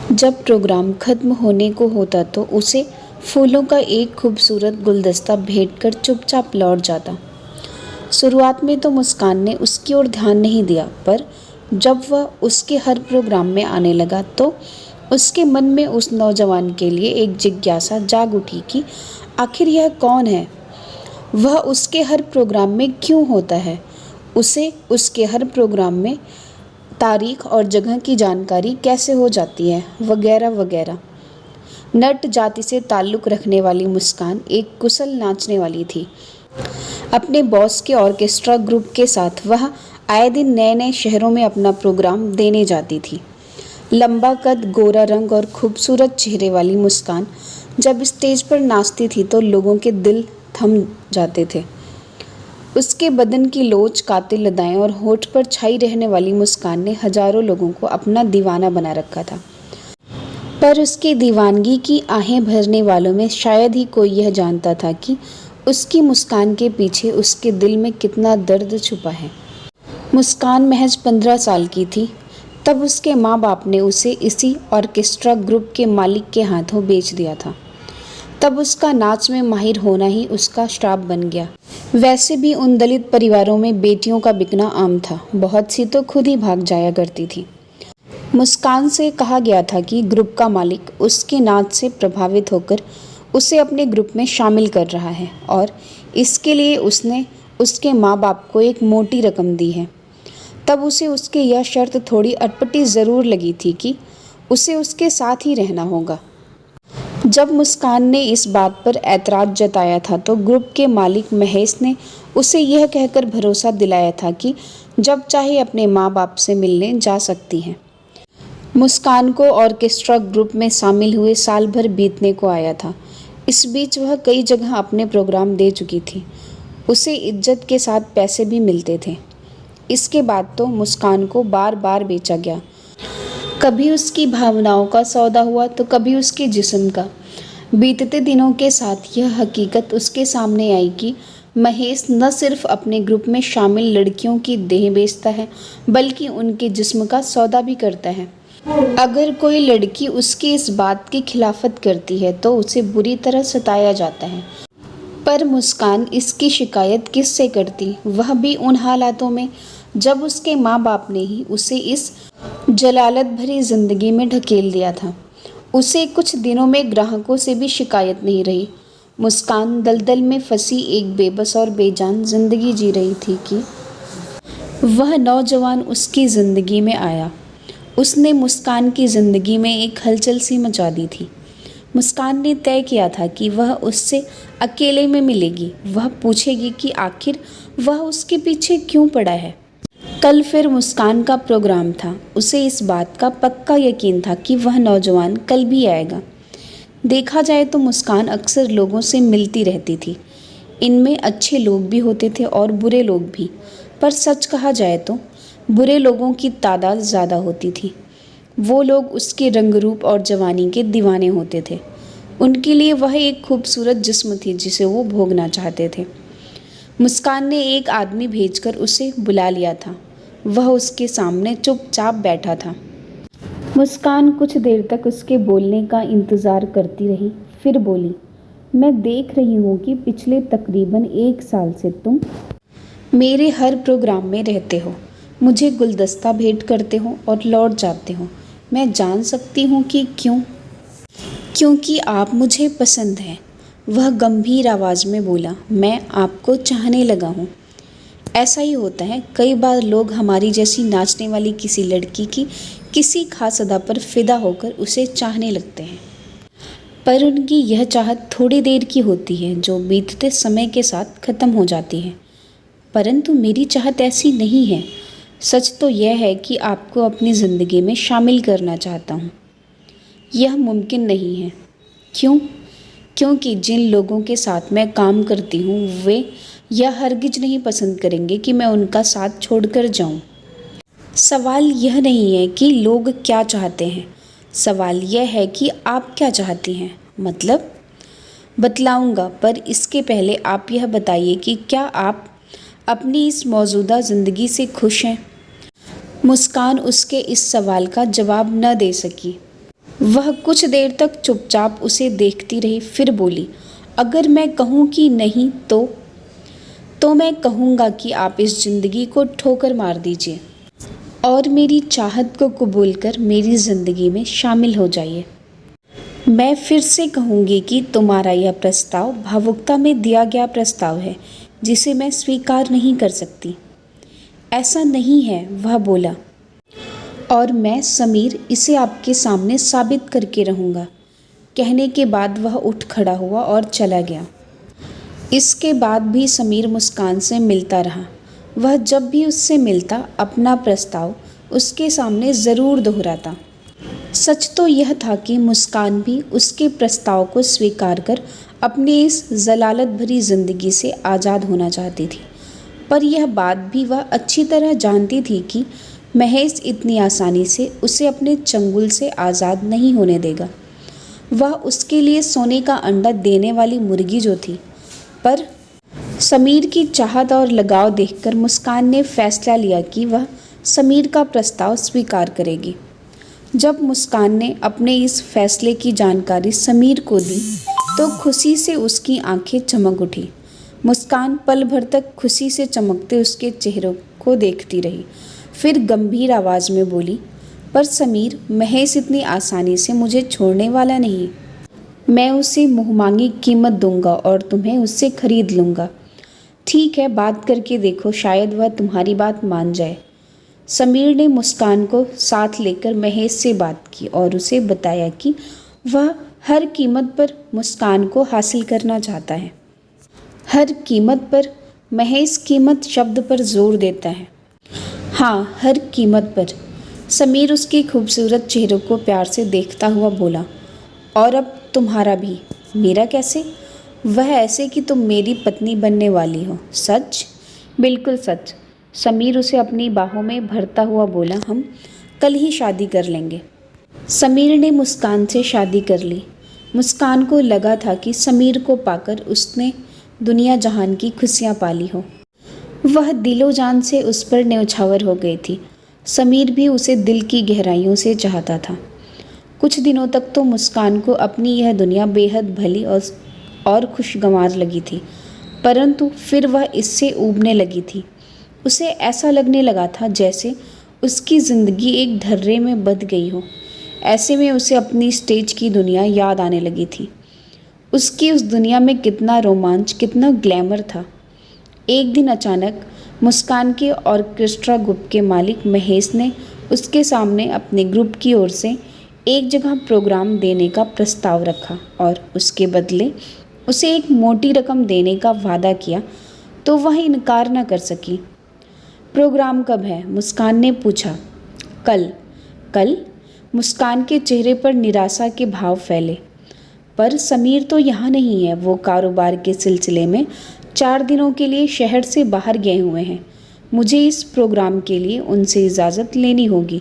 जब प्रोग्राम खत्म होने को होता तो उसे फूलों का एक खूबसूरत गुलदस्ता भेंट कर चुपचाप लौट जाता। शुरुआत में तो मुस्कान ने उसकी ओर ध्यान नहीं दिया, पर जब वह उसके हर प्रोग्राम में आने लगा तो उसके मन में उस नौजवान के लिए एक जिज्ञासा जाग उठी कि आखिर यह कौन है, वह उसके हर प्रोग्राम में क्यों होता है, उसे उसके हर प्रोग्राम में तारीख और जगह की जानकारी कैसे हो जाती है, वगैरह वगैरह। नट जाति से ताल्लुक़ रखने वाली मुस्कान एक कुशल नाचने वाली थी। अपने बॉस के ऑर्केस्ट्रा ग्रुप के साथ वह आए दिन नए नए शहरों में अपना प्रोग्राम देने जाती थी। लंबा कद, गोरा रंग और खूबसूरत चेहरे वाली मुस्कान जब स्टेज पर नाचती थी तो लोगों के दिल थम जाते थे। उसके बदन की लोच, कातिल अदाएं और होठ पर छाई रहने वाली मुस्कान ने हजारों लोगों को अपना दीवाना बना रखा था। पर उसकी दीवानगी की आहें भरने वालों में शायद ही कोई यह जानता था कि उसकी मुस्कान के पीछे उसके दिल में कितना दर्द छुपा है। मुस्कान महज 15 साल की थी तब उसके माँ बाप ने उसे इसी ऑर्केस्ट्रा ग्रुप के मालिक के हाथों बेच दिया था। तब उसका नाच में माहिर होना ही उसका श्राप बन गया। वैसे भी उन दलित परिवारों में बेटियों का बिकना आम था, बहुत सी तो खुद ही भाग जाया करती थी। मुस्कान से कहा गया था कि ग्रुप का मालिक उसके नाच से प्रभावित होकर उसे अपने ग्रुप में शामिल कर रहा है और इसके लिए उसने उसके माँ बाप को एक मोटी रकम दी है। तब उसे उसकी यह शर्त थोड़ी अटपटी ज़रूर लगी थी कि उसे उसके साथ ही रहना होगा। जब मुस्कान ने इस बात पर ऐतराज़ जताया था तो ग्रुप के मालिक महेश ने उसे यह कहकर भरोसा दिलाया था कि जब चाहे अपने माँ बाप से मिलने जा सकती है। मुस्कान को ऑर्केस्ट्रा ग्रुप में शामिल हुए साल भर बीतने को आया था। इस बीच वह कई जगह अपने प्रोग्राम दे चुकी थी। उसे इज्जत के साथ पैसे भी मिलते थे। इसके बाद तो मुस्कान को बार बार बेचा गया। कभी उसकी भावनाओं का सौदा हुआ तो कभी उसके जिस्म का। बीतते दिनों के साथ यह हकीकत उसके सामने आई कि महेश न सिर्फ अपने ग्रुप में शामिल लड़कियों की देह बेचता है बल्कि उनके जिस्म का सौदा भी करता है। अगर कोई लड़की उसकी इस बात की खिलाफत करती है तो उसे बुरी तरह सताया जाता है। पर मुस्कान इसकी शिकायत किससे करती, वह भी उन हालातों में जब उसके माँ बाप ने ही उसे इस जलालत भरी जिंदगी में ढकेल दिया था। उसे कुछ दिनों में ग्राहकों से भी शिकायत नहीं रही। मुस्कान दलदल में फंसी एक बेबस और बेजान जिंदगी जी रही थी कि वह नौजवान उसकी ज़िंदगी में आया। उसने मुस्कान की ज़िंदगी में एक हलचल सी मचा दी थी। मुस्कान ने तय किया था कि वह उससे अकेले में मिलेगी। वह पूछेगी कि आखिर वह उसके पीछे क्यों पड़ा है। कल फिर मुस्कान का प्रोग्राम था। उसे इस बात का पक्का यकीन था कि वह नौजवान कल भी आएगा। देखा जाए तो मुस्कान अक्सर लोगों से मिलती रहती थी। इनमें अच्छे लोग भी होते थे और बुरे लोग भी, पर सच कहा जाए तो बुरे लोगों की तादाद ज़्यादा होती थी। वो लोग उसके रंग रूप और जवानी के दीवाने होते थे। उनके लिए वह एक खूबसूरत जिस्म थी जिसे वो भोगना चाहते थे। मुस्कान ने एक आदमी भेजकर उसे बुला लिया था। वह उसके सामने चुपचाप बैठा था। मुस्कान कुछ देर तक उसके बोलने का इंतज़ार करती रही, फिर बोली, मैं देख रही हूँ कि पिछले तकरीबन 1 साल से तुम मेरे हर प्रोग्राम में रहते हो, मुझे गुलदस्ता भेंट करते हो और लौट जाते हो। मैं जान सकती हूँ कि क्यों? क्योंकि आप मुझे पसंद हैं। वह गंभीर आवाज़ में बोला, मैं आपको चाहने लगा हूँ। ऐसा ही होता है, कई बार लोग हमारी जैसी नाचने वाली किसी लड़की की किसी खास अदा पर फिदा होकर उसे चाहने लगते हैं। पर उनकी यह चाहत थोड़ी देर की होती है जो बीतते समय के साथ ख़त्म हो जाती है। परंतु मेरी चाहत ऐसी नहीं है। सच तो यह है कि आपको अपनी ज़िंदगी में शामिल करना चाहता हूँ। यह मुमकिन नहीं है। क्यों? क्योंकि जिन लोगों के साथ मैं काम करती हूँ वे यह हरगिज नहीं पसंद करेंगे कि मैं उनका साथ छोड़कर जाऊँ। सवाल यह नहीं है कि लोग क्या चाहते हैं, सवाल यह है कि आप क्या चाहती हैं। मतलब बतलाऊँगा, पर इसके पहले आप यह बताइए कि क्या आप अपनी इस मौजूदा ज़िंदगी से खुश हैं? मुस्कान उसके इस सवाल का जवाब न दे सकी। वह कुछ देर तक चुपचाप उसे देखती रही, फिर बोली, अगर मैं कहूँ कि नहीं तो मैं कहूँगा कि आप इस ज़िंदगी को ठोकर मार दीजिए और मेरी चाहत को कबूल कर मेरी ज़िंदगी में शामिल हो जाइए। मैं फिर से कहूँगी कि तुम्हारा यह प्रस्ताव भावुकता में दिया गया प्रस्ताव है जिसे मैं स्वीकार नहीं कर सकती। ऐसा नहीं है, वह बोला, और मैं समीर इसे आपके सामने साबित करके रहूँगा। कहने के बाद वह उठ खड़ा हुआ और चला गया। इसके बाद भी समीर मुस्कान से मिलता रहा। वह जब भी उससे मिलता अपना प्रस्ताव उसके सामने ज़रूर दोहराता। सच तो यह था कि मुस्कान भी उसके प्रस्ताव को स्वीकार कर अपनी इस जलालत भरी ज़िंदगी से आज़ाद होना चाहती थी। पर यह बात भी वह अच्छी तरह जानती थी कि महेश इतनी आसानी से उसे अपने चंगुल से आज़ाद नहीं होने देगा। वह उसके लिए सोने का अंडा देने वाली मुर्गी जो थी। पर समीर की चाहत और लगाव देखकर मुस्कान ने फैसला लिया कि वह समीर का प्रस्ताव स्वीकार करेगी। जब मुस्कान ने अपने इस फैसले की जानकारी समीर को दी तो खुशी से उसकी आंखें चमक उठी। मुस्कान पल भर तक खुशी से चमकते उसके चेहरे को देखती रही, फिर गंभीर आवाज़ में बोली, पर समीर, महेश इतनी आसानी से मुझे छोड़ने वाला नहीं। मैं उसे मुँहमांगी कीमत दूंगा और तुम्हें उससे खरीद लूँगा। ठीक है, बात करके देखो, शायद वह तुम्हारी बात मान जाए। समीर ने मुस्कान को साथ लेकर महेश से बात की और उसे बताया कि वह हर कीमत पर मुस्कान को हासिल करना चाहता है। हर कीमत पर? महेश कीमत शब्द पर जोर देता है। हाँ, हर कीमत पर। समीर उसके खूबसूरत चेहरे को प्यार से देखता हुआ बोला, और अब तुम्हारा भी। मेरा कैसे? वह ऐसे कि तुम मेरी पत्नी बनने वाली हो। सच? बिल्कुल सच। समीर उसे अपनी बाहों में भरता हुआ बोला, हम कल ही शादी कर लेंगे। समीर ने मुस्कान से शादी कर ली। मुस्कान को लगा था कि समीर को पाकर उसने दुनिया जहान की खुशियाँ पाली हो। वह दिलो जान से उस पर न्यौछावर हो गई थी। समीर भी उसे दिल की गहराइयों से चाहता था। कुछ दिनों तक तो मुस्कान को अपनी यह दुनिया बेहद भली और खुशगवार लगी थी, परंतु फिर वह इससे ऊबने लगी थी। उसे ऐसा लगने लगा था जैसे उसकी ज़िंदगी एक ढर्रे में बंध गई हो। ऐसे में उसे अपनी स्टेज की दुनिया याद आने लगी थी। उसकी उस दुनिया में कितना रोमांच, कितना ग्लैमर था। एक दिन अचानक मुस्कान के ऑर्केस्ट्रा ग्रुप के मालिक महेश ने उसके सामने अपने ग्रुप की ओर से एक जगह प्रोग्राम देने का प्रस्ताव रखा और उसके बदले उसे एक मोटी रकम देने का वादा किया, तो वह इनकार न कर सकी। प्रोग्राम कब है? मुस्कान ने पूछा। कल। कल? मुस्कान के चेहरे पर निराशा के भाव फैले। पर समीर तो यहाँ नहीं है। वो कारोबार के सिलसिले में 4 दिनों के लिए शहर से बाहर गए हुए हैं। मुझे इस प्रोग्राम के लिए उनसे इजाज़त लेनी होगी।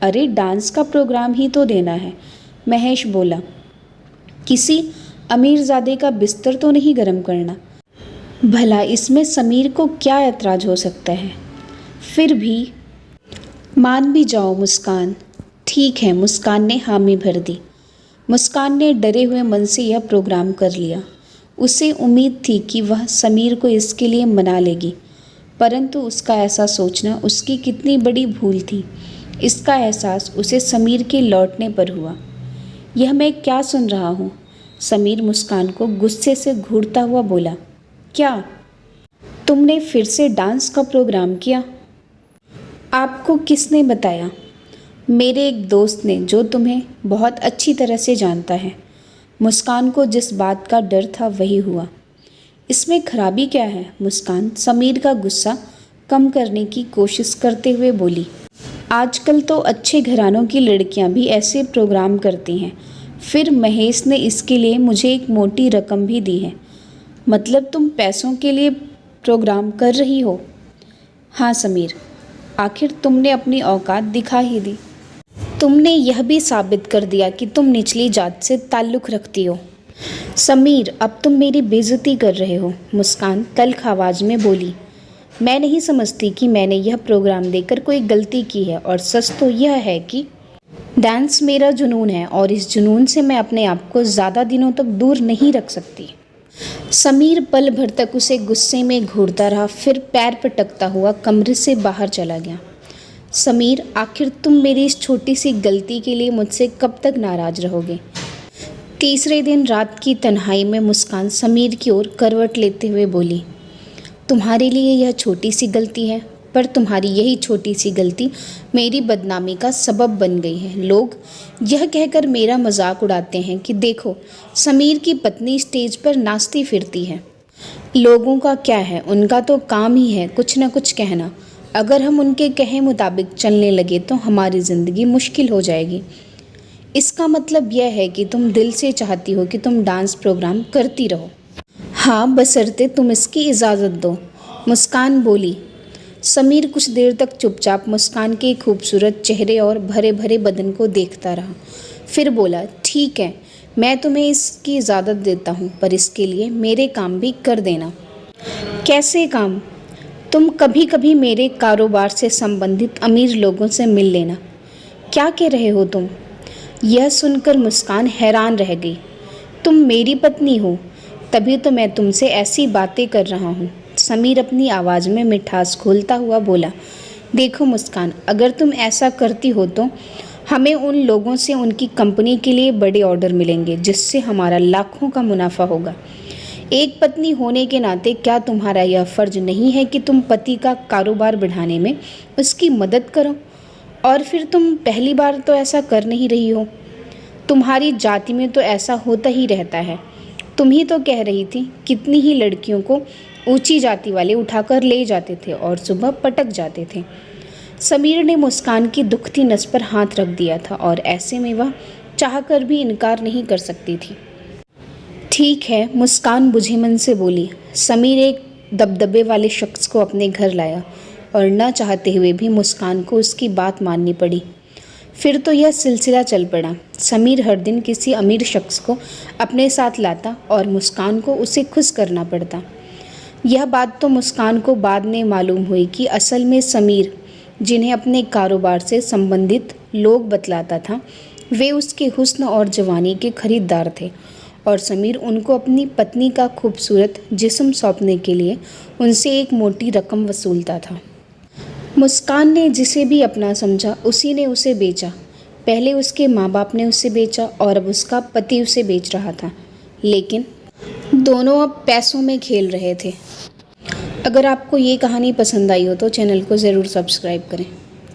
अरे, डांस का प्रोग्राम ही तो देना है, महेश बोला। किसी अमीरजादे का बिस्तर तो नहीं गर्म करना। भला इसमें समीर को क्या ऐतराज़ हो सकता है? फिर भी मान भी जाओ मुस्कान। ठीक है, मुस्कान ने हामी भर दी। मुस्कान ने डरे हुए मन से यह प्रोग्राम कर लिया। उसे उम्मीद थी कि वह समीर को इसके लिए मना लेगी, परंतु उसका ऐसा सोचना उसकी कितनी बड़ी भूल थी। इसका एहसास उसे समीर के लौटने पर हुआ। यह मैं क्या सुन रहा हूँ? समीर मुस्कान को गुस्से से घूरता हुआ बोला। क्या? तुमने फिर से डांस का प्रोग्राम किया? आपको किसने बताया? मेरे एक दोस्त ने, जो तुम्हें बहुत अच्छी तरह से जानता है। मुस्कान को जिस बात का डर था वही हुआ। इसमें खराबी क्या है? मुस्कान समीर का गुस्सा कम करने की कोशिश करते हुए बोली। आजकल तो अच्छे घरानों की लड़कियां भी ऐसे प्रोग्राम करती हैं। फिर महेश ने इसके लिए मुझे एक मोटी रकम भी दी है। मतलब तुम पैसों के लिए प्रोग्राम कर रही हो? हाँ समीर, आखिर तुमने अपनी औकात दिखा ही दी। तुमने यह भी साबित कर दिया कि तुम निचली जात से ताल्लुक़ रखती हो। समीर, अब तुम मेरी बेइज्जती कर रहे हो, मुस्कान तल्ख़ आवाज़ में बोली। मैं नहीं समझती कि मैंने यह प्रोग्राम देकर कोई गलती की है, और सच तो यह है कि डांस मेरा जुनून है और इस जुनून से मैं अपने आप को ज़्यादा दिनों तक दूर नहीं रख सकती। समीर पल भर तक उसे गुस्से में घूरता रहा, फिर पैर पटकता हुआ कमरे से बाहर चला गया। समीर, आखिर तुम मेरी इस छोटी सी गलती के लिए मुझसे कब तक नाराज़ रहोगे? तीसरे दिन रात की तन्हाई में मुस्कान समीर की ओर करवट लेते हुए बोली, तुम्हारे लिए यह छोटी सी गलती है, पर तुम्हारी यही छोटी सी गलती मेरी बदनामी का सबब बन गई है। लोग यह कहकर मेरा मजाक उड़ाते हैं कि देखो, समीर की पत्नी स्टेज पर नाचती फिरती है। लोगों का क्या है, उनका तो काम ही है कुछ न कुछ कहना। अगर हम उनके कहे मुताबिक चलने लगे तो हमारी ज़िंदगी मुश्किल हो जाएगी। इसका मतलब यह है कि तुम दिल से चाहती हो कि तुम डांस प्रोग्राम करती रहो। हाँ, बशर्ते तुम इसकी इजाज़त दो, मुस्कान बोली। समीर कुछ देर तक चुपचाप मुस्कान के खूबसूरत चेहरे और भरे भरे बदन को देखता रहा, फिर बोला, ठीक है, मैं तुम्हें इसकी इजाज़त देता हूँ, पर इसके लिए मेरे काम भी कर देना। कैसे काम? तुम कभी कभी मेरे कारोबार से संबंधित अमीर लोगों से मिल लेना। क्या कह रहे हो तुम? यह सुनकर मुस्कान हैरान रह गई। तुम मेरी पत्नी हो, तभी तो मैं तुमसे ऐसी बातें कर रहा हूँ। समीर अपनी आवाज़ में मिठास घोलता हुआ बोला, देखो मुस्कान, अगर तुम ऐसा करती हो तो हमें उन लोगों से उनकी कंपनी के लिए बड़े ऑर्डर मिलेंगे, जिससे हमारा लाखों का मुनाफा होगा। एक पत्नी होने के नाते क्या तुम्हारा यह फ़र्ज नहीं है कि तुम पति का कारोबार बढ़ाने में उसकी मदद करो? और फिर तुम पहली बार तो ऐसा कर नहीं रही हो। तुम्हारी जाति में तो ऐसा होता ही रहता है। तुम ही तो कह रही थी, कितनी ही लड़कियों को ऊंची जाति वाले उठाकर ले जाते थे और सुबह पटक जाते थे। समीर ने मुस्कान की दुखती नस पर हाथ रख दिया था और ऐसे में वह चाहकर भी इनकार नहीं कर सकती थी। ठीक है, मुस्कान बुझे मन से बोली। समीर एक दबदबे वाले शख्स को अपने घर लाया और न चाहते हुए भी मुस्कान को उसकी बात माननी पड़ी। फिर तो यह सिलसिला चल पड़ा। समीर हर दिन किसी अमीर शख्स को अपने साथ लाता और मुस्कान को उसे खुश करना पड़ता। यह बात तो मुस्कान को बाद में मालूम हुई कि असल में समीर, जिन्हें अपने कारोबार से संबंधित लोग बतलाता था, वे उसके हुस्न और जवानी के खरीदार थे और समीर उनको अपनी पत्नी का खूबसूरत जिस्म सौंपने के लिए उनसे एक मोटी रकम वसूलता था। मुस्कान ने जिसे भी अपना समझा उसी ने उसे बेचा। पहले उसके माँ बाप ने उसे बेचा और अब उसका पति उसे बेच रहा था, लेकिन दोनों अब पैसों में खेल रहे थे। अगर आपको ये कहानी पसंद आई हो तो चैनल को ज़रूर सब्सक्राइब करें।